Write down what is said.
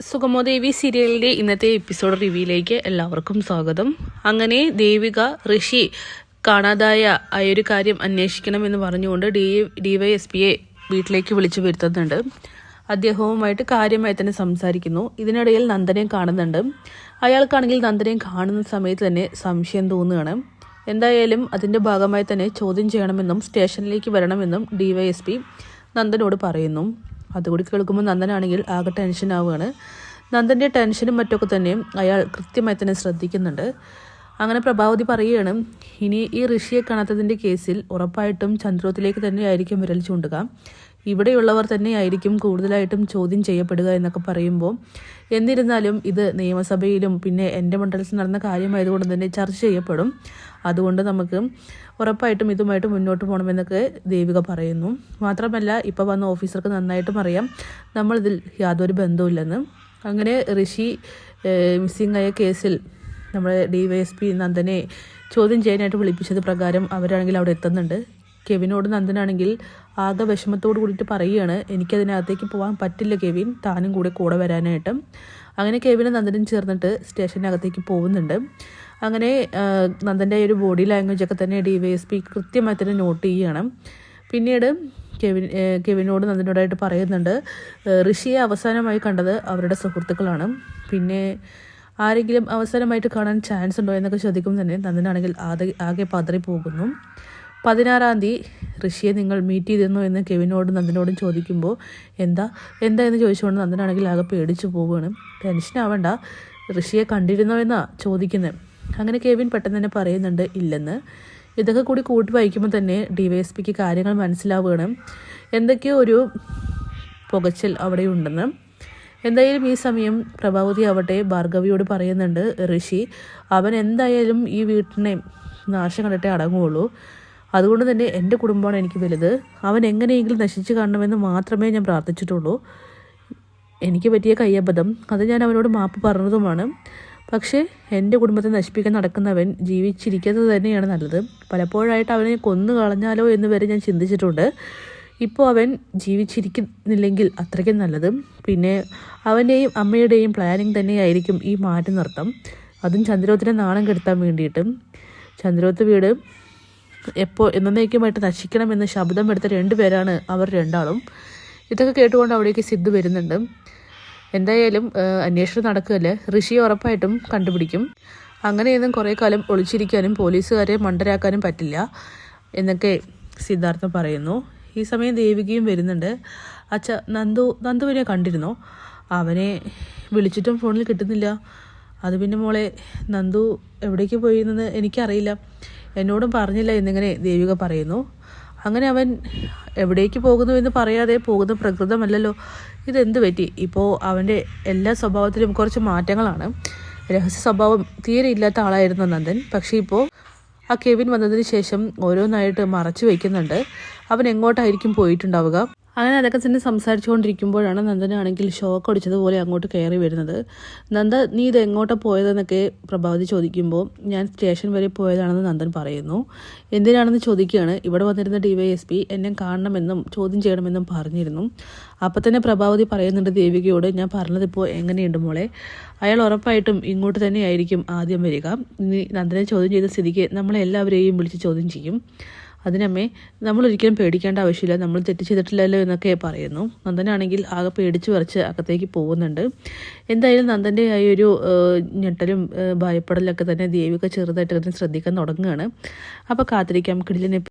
സുഗമോദേവി സീരിയലിൻ്റെ ഇന്നത്തെ എപ്പിസോഡ് റിവ്യൂയിലേക്ക് എല്ലാവർക്കും സ്വാഗതം. അങ്ങനെ ദേവിക ഋഷി കാണാതായ ആ ഒരു കാര്യം അന്വേഷിക്കണമെന്ന് പറഞ്ഞുകൊണ്ട് DYSPയെ വീട്ടിലേക്ക് വിളിച്ചു വരുത്തുന്നുണ്ട്. അദ്ദേഹവുമായിട്ട് കാര്യമായി തന്നെ സംസാരിക്കുന്നു. ഇതിനിടയിൽ നന്ദനയും കാണുന്നുണ്ട്. അയാൾക്കാണെങ്കിൽ നന്ദനയും കാണുന്ന സമയത്ത് തന്നെ സംശയം തോന്നുകയാണ്. എന്തായാലും അതിൻ്റെ ഭാഗമായി തന്നെ ചോദ്യം ചെയ്യണമെന്നും സ്റ്റേഷനിലേക്ക് വരണമെന്നും DYSP നന്ദനോട് പറയുന്നു. അതുകൂടി കേൾക്കുമ്പോൾ നന്ദനാണെങ്കിൽ ആകെ ടെൻഷൻ ആവുകയാണ്. നന്ദൻ്റെ ടെൻഷനും മറ്റൊക്കെ തന്നെ അയാൾ കൃത്യമായി തന്നെ ശ്രദ്ധിക്കുന്നുണ്ട്. അങ്ങനെ പ്രഭാവതി പറയുകയാണ്, ഇനി ഈ ഋഷിയെ കാണാത്തതിൻ്റെ കേസിൽ ഉറപ്പായിട്ടും ചന്ദ്രോത്തിലേക്ക് തന്നെയായിരിക്കും വിരൽ ചൂണ്ടുക. ഇവിടെയുള്ളവർ തന്നെയായിരിക്കും കൂടുതലായിട്ടും ചോദ്യം ചെയ്യപ്പെടുക എന്നൊക്കെ പറയുമ്പോൾ, എന്നിരുന്നാലും ഇത് നിയമസഭയിലും പിന്നെ എൻ്റെ മണ്ഡലത്തിൽ നടന്ന കാര്യമായതുകൊണ്ട് തന്നെ ചർച്ച ചെയ്യപ്പെടും. അതുകൊണ്ട് നമുക്ക് ഉറപ്പായിട്ടും ഇതുമായിട്ട് മുന്നോട്ട് പോകണമെന്നൊക്കെ ദേവിക പറയുന്നു. മാത്രമല്ല ഇപ്പോൾ വന്ന ഓഫീസർക്ക് നന്നായിട്ടും അറിയാം നമ്മളിതിൽ യാതൊരു ബന്ധവുമില്ലെന്ന്. അങ്ങനെ ഋഷി മിസ്സിംഗ് ആയ കേസിൽ നമ്മുടെ DYSP നന്ദനെ ചോദ്യം ചെയ്യാനായിട്ട് വിളിപ്പിച്ചത് പ്രകാരം അവരാണെങ്കിൽ അവിടെ എത്തുന്നുണ്ട്. കെവിനോട് നന്ദനാണെങ്കിൽ ആകെ വിഷമത്തോട് കൂടിയിട്ട് പറയുകയാണ്, എനിക്കതിനകത്തേക്ക് പോകാൻ പറ്റില്ല കെവിൻ, താനും കൂടെ വരാനായിട്ട്. അങ്ങനെ കെവിനും നന്ദനും ചേർന്നിട്ട് സ്റ്റേഷനകത്തേക്ക് പോകുന്നുണ്ട്. അങ്ങനെ നന്ദൻ്റെ ഒരു ബോഡി ലാംഗ്വേജൊക്കെ തന്നെ DYSP കൃത്യമായി തന്നെ നോട്ട് ചെയ്യുകയാണ്. പിന്നീട് കെവിനോട് നന്ദനോടായിട്ട് പറയുന്നുണ്ട്, ഋഷിയെ അവസാനമായി കണ്ടത് അവരുടെ സുഹൃത്തുക്കളാണ്. പിന്നെ ആരെങ്കിലും അവസാനമായിട്ട് കാണാൻ ചാൻസ് ഉണ്ടോ എന്നൊക്കെ ചോദിക്കുമ്പോൾ തന്നെ നന്ദനാണെങ്കിൽ ആകെ പതറി പോകുന്നു. 16-ാം തീയതി ഋഷിയെ നിങ്ങൾ മീറ്റ് ചെയ്തിരുന്നു എന്ന് കെവിനോടും നന്ദനോടും ചോദിക്കുമ്പോൾ എന്താ എന്ന് ചോദിച്ചുകൊണ്ട് നന്ദനാണെങ്കിൽ ആകെ പേടിച്ചു പോവുകയാണ്. ടെൻഷൻ ആവണ്ട, ഋഷിയെ കണ്ടിരുന്നോ എന്നാണ് ചോദിക്കുന്നത്. അങ്ങനെ കെവിൻ പെട്ടെന്ന് തന്നെ പറയുന്നുണ്ട് ഇല്ലെന്ന്. ഇതൊക്കെ കൂടി കൂട്ടി വായിക്കുമ്പോൾ തന്നെ DYSPക്ക് കാര്യങ്ങൾ മനസ്സിലാവുകയാണ്. എന്തൊക്കെയോ ഒരു പുകച്ചൽ അവിടെ ഉണ്ടെന്ന്. എന്തായാലും ഈ സമയം പ്രഭാവതി ആവട്ടെ ഭാർഗവിയോട് പറയുന്നുണ്ട്, ഋഷി അവൻ എന്തായാലും ഈ വീട്ടിനെ നാശം കണ്ടിട്ടേ അടങ്ങുകയുള്ളൂ. അതുകൊണ്ട് തന്നെ എൻ്റെ കുടുംബമാണ് എനിക്ക് വലുത്. അവൻ എങ്ങനെയെങ്കിലും നശിച്ചു കാണണമെന്ന് മാത്രമേ ഞാൻ പ്രാർത്ഥിച്ചിട്ടുള്ളൂ. എനിക്ക് പറ്റിയ കയ്യബദ്ധം അത് ഞാൻ അവനോട് മാപ്പ് പറഞ്ഞതുമാണ്. പക്ഷേ എൻ്റെ കുടുംബത്തെ നശിപ്പിക്കാൻ നടക്കുന്നവൻ ജീവിച്ചിരിക്കുന്നത് തന്നെയാണ് നല്ലത്. പലപ്പോഴായിട്ട് അവനെ കൊന്നു കളഞ്ഞാലോ എന്ന് വരെ ഞാൻ ചിന്തിച്ചിട്ടുണ്ട്. ഇപ്പോൾ അവൻ ജീവിച്ചിരിക്കുന്നില്ലെങ്കിൽ അത്രയ്ക്കും നല്ലത്. പിന്നെ അവൻ്റെയും അമ്മയുടെയും പ്ലാനിങ് തന്നെയായിരിക്കും ഈ മാറ്റി നിർത്തം, അതും ചന്ദ്രോത്തിനെ നാണം കെടുത്താൻ വേണ്ടിയിട്ട്. ചന്ദ്രോത്ത് വീട് എപ്പോൾ എന്നേക്കുമായിട്ട് നശിക്കണമെന്ന് ശബ്ദം എടുത്ത 2 പേരാണ് അവർ രണ്ടാളും. ഇതൊക്കെ കേട്ടുകൊണ്ട് അവിടേക്ക് സിദ്ധു വരുന്നുണ്ട്. എന്തായാലും അന്വേഷണം നടക്കുകയല്ലേ, ഋഷിയെ ഉറപ്പായിട്ടും കണ്ടുപിടിക്കും. അങ്ങനെയൊന്നും കുറേ കാലം ഒളിച്ചിരിക്കാനും പോലീസുകാരെ മണ്ടരാക്കാനും പറ്റില്ല എന്നൊക്കെ സിദ്ധാർത്ഥം പറയുന്നു. ഈ സമയം ദേവികയും വരുന്നുണ്ട്. അച്ഛ നന്ദുവിനെ കണ്ടിരുന്നോ? അവനെ വിളിച്ചിട്ടും ഫോണിൽ കിട്ടുന്നില്ല. അത് പിന്നെ മോളെ നന്ദു എവിടേക്ക് പോയിരുന്നെന്ന് എനിക്കറിയില്ല, എന്നോടും പറഞ്ഞില്ല എന്നിങ്ങനെ ദേവിക പറയുന്നു. അങ്ങനെ അവൻ എവിടേക്ക് പോകുന്നു എന്ന് പറയാതെ പോകുന്ന പ്രകൃതമല്ലല്ലോ, ഇതെന്ത് പറ്റി? ഇപ്പോൾ അവൻ്റെ എല്ലാ സ്വഭാവത്തിലും കുറച്ച് മാറ്റങ്ങളാണ്. രഹസ്യ സ്വഭാവം തീരെ ഇല്ലാത്ത ആളായിരുന്നു നന്ദൻ. പക്ഷേ ഇപ്പോൾ ആ കെവിൻ വന്നതിന് ശേഷം ഓരോന്നായിട്ട് മറച്ചു വയ്ക്കുന്നുണ്ട്. അവൻ എങ്ങോട്ടായിരിക്കും പോയിട്ടുണ്ടാവുക? അങ്ങനെ അതൊക്കെ തന്നെ സംസാരിച്ചുകൊണ്ടിരിക്കുമ്പോഴാണ് നന്ദനാണെങ്കിൽ ഷോക്ക് അടിച്ചതുപോലെ അങ്ങോട്ട് കയറി വരുന്നത്. നന്ദ നീ ഇത് എങ്ങോട്ടാണ് പോയതെന്നൊക്കെ പ്രഭാവതി ചോദിക്കുമ്പോൾ ഞാൻ സ്റ്റേഷൻ വരെ പോയതാണെന്ന് നന്ദൻ പറയുന്നു. എന്തിനാണെന്ന് ചോദിക്കുകയാണ്. ഇവിടെ വന്നിരുന്ന DYSP എന്നെ കാണണമെന്നും ചോദ്യം ചെയ്യണമെന്നും പറഞ്ഞിരുന്നു. അപ്പം തന്നെ പ്രഭാവതി പറയുന്നുണ്ട് ദേവികയോട്, ഞാൻ പറഞ്ഞതിപ്പോൾ എങ്ങനെയുണ്ട് മോളെ? അയാൾ ഉറപ്പായിട്ടും ഇങ്ങോട്ട് തന്നെയായിരിക്കും ആദ്യം വരിക. ഇനി നന്ദനെ ചോദ്യം ചെയ്ത സ്ഥിതിക്ക് നമ്മളെല്ലാവരെയും വിളിച്ച് ചോദ്യം ചെയ്യും. അതിനമ്മേ നമ്മളൊരിക്കലും പേടിക്കേണ്ട ആവശ്യമില്ല, നമ്മൾ തെറ്റ് ചെയ്തിട്ടില്ലല്ലോ എന്നൊക്കെ പറയുന്നു. നന്ദനാണെങ്കിൽ ആകെ പേടിച്ച് വിറച്ച് അകത്തേക്ക് പോകുന്നുണ്ട്. എന്തായാലും നന്ദൻ്റെ ആ ഒരു ഞെട്ടലും ഭയപ്പെടലൊക്കെ തന്നെ ദേവിക ചെറുതായിട്ട് തന്നെ ശ്രദ്ധിക്കാൻ തുടങ്ങുകയാണ്. അപ്പോൾ കാത്തിരിക്കാം കിടിലൻ